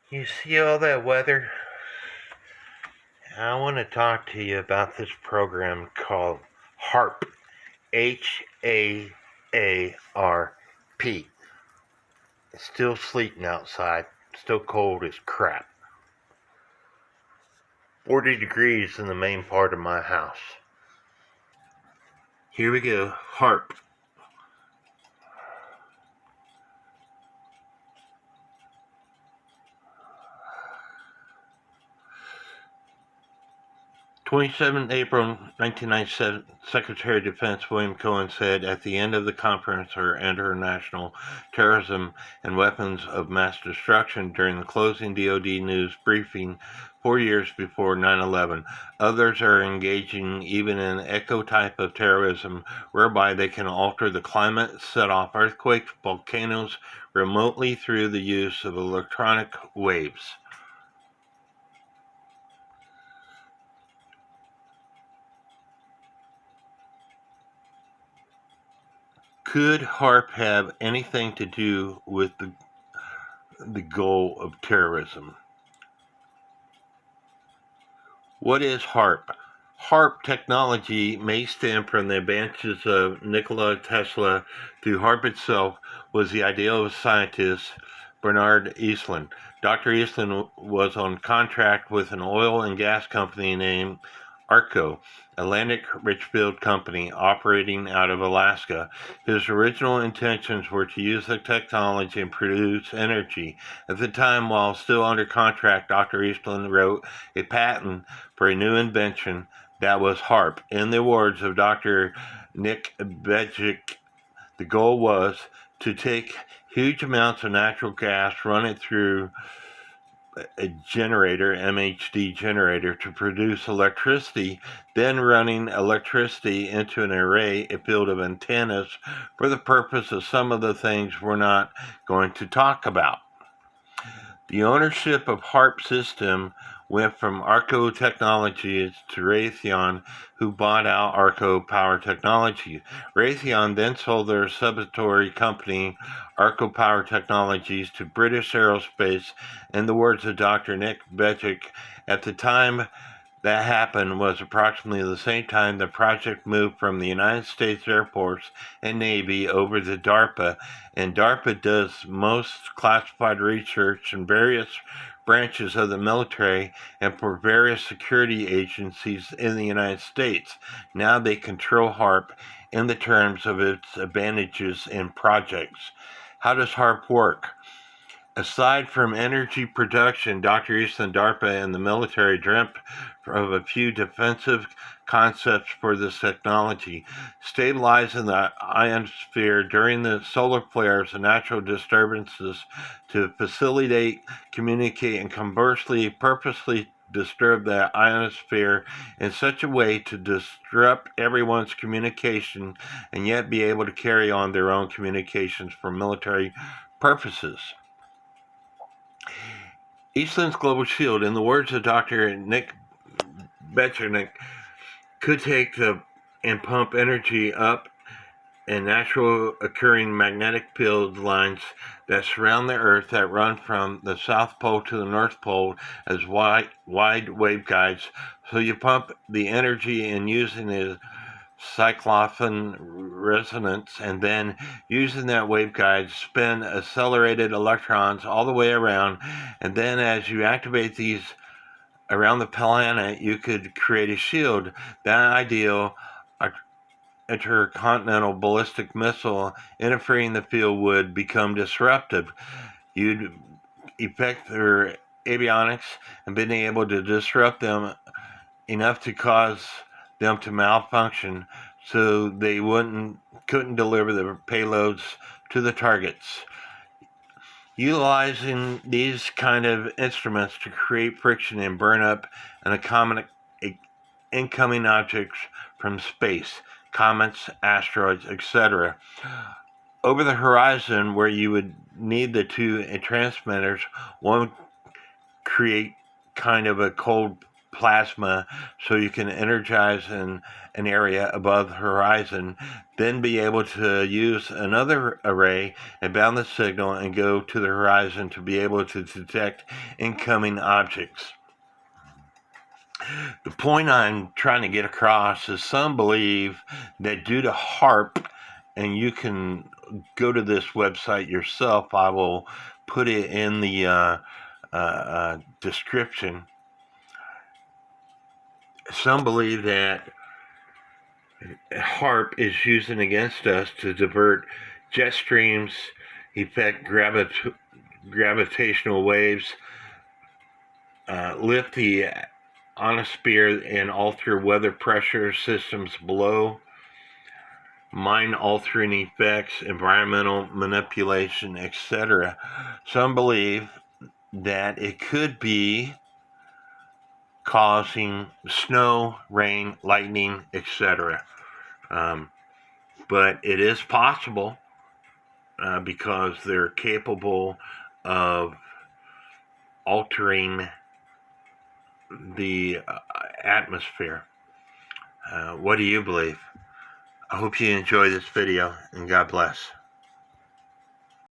You see all that weather? I want to talk to you about this program called HAARP. H-A-A-R-P. It's still sleeting outside. Still cold as crap. 40 degrees in the main part of my house. Here we go. HAARP. 27 April 1997, Secretary of Defense William Cohen said at the end of the Conference on International Terrorism and Weapons of Mass Destruction during the closing DoD news briefing 4 years before 9/11, others are engaging even in echo type of terrorism whereby they can alter the climate, set off earthquakes, volcanoes remotely through the use of electronic waves. Could HAARP have anything to do with the goal of terrorism? What is HAARP? HAARP technology may stem from the advances of Nikola Tesla, though HAARP itself was the idea of scientist Bernard Eastlund. Dr. Eastlund was on contract with an oil and gas company named ARCO, Atlantic Richfield Company, operating out of Alaska. His original intentions were to use the technology and produce energy. At the time, while still under contract, Dr. Eastlund wrote a patent for a new invention that was HAARP. In the words of Dr. Nick Bejic, the goal was to take huge amounts of natural gas, run it through a generator, MHD generator, to produce electricity, then running electricity into an array, a field of antennas, for the purpose of some of the things we're not going to talk about. The ownership of HAARP system went from Arco Technologies to Raytheon, who bought out Arco Power Technologies. Raytheon then sold their subsidiary company, Arco Power Technologies, to British Aerospace. In the words of Dr. Nick Bejic, at the time that happened was approximately the same time the project moved from the United States Air Force and Navy over to DARPA, and DARPA does most classified research in various branches of the military and for various security agencies in the United States. Now they control HAARP in the terms of its advantages in projects. How does HAARP work? Aside from energy production, Dr. Easton, DARPA, and the military dreamt of a few defensive concepts for this technology: stabilizing the ionosphere during the solar flares and natural disturbances to facilitate, communicate, and conversely, purposely disturb the ionosphere in such a way to disrupt everyone's communication and yet be able to carry on their own communications for military purposes. Eastland's Global Shield, in the words of Dr. Nick Bechernick, could take and pump energy up in natural occurring magnetic field lines that surround the Earth that run from the South Pole to the North Pole as wide waveguides. So you pump the energy in using the cyclotron resonance, and then using that waveguide spin accelerated electrons all the way around, and then as you activate these around the planet, you could create a shield. That ideal intercontinental ballistic missile interfering the field would become disruptive. You'd affect their avionics and been able to disrupt them enough to cause them to malfunction so they couldn't deliver the payloads to the targets. Utilizing these kind of instruments to create friction and burn up and accommodate incoming objects from space, comets, asteroids, etc. Over the horizon, where you would need the two transmitters, one would create kind of a cold plasma so you can energize an area above the horizon, then be able to use another array and bound the signal and go to the horizon to be able to detect incoming objects. The point I'm trying to get across is some believe that due to HAARP, and you can go to this website yourself, I will put it in the description. Some believe that HAARP is using against us to divert jet streams, effect gravitational waves, lift the ionosphere and alter weather pressure systems below, mind-altering effects, environmental manipulation, etc. Some believe that it could be causing snow, rain, lightning, etc. But it is possible because they're capable of altering the atmosphere. What do you believe? I hope you enjoy this video, and God bless.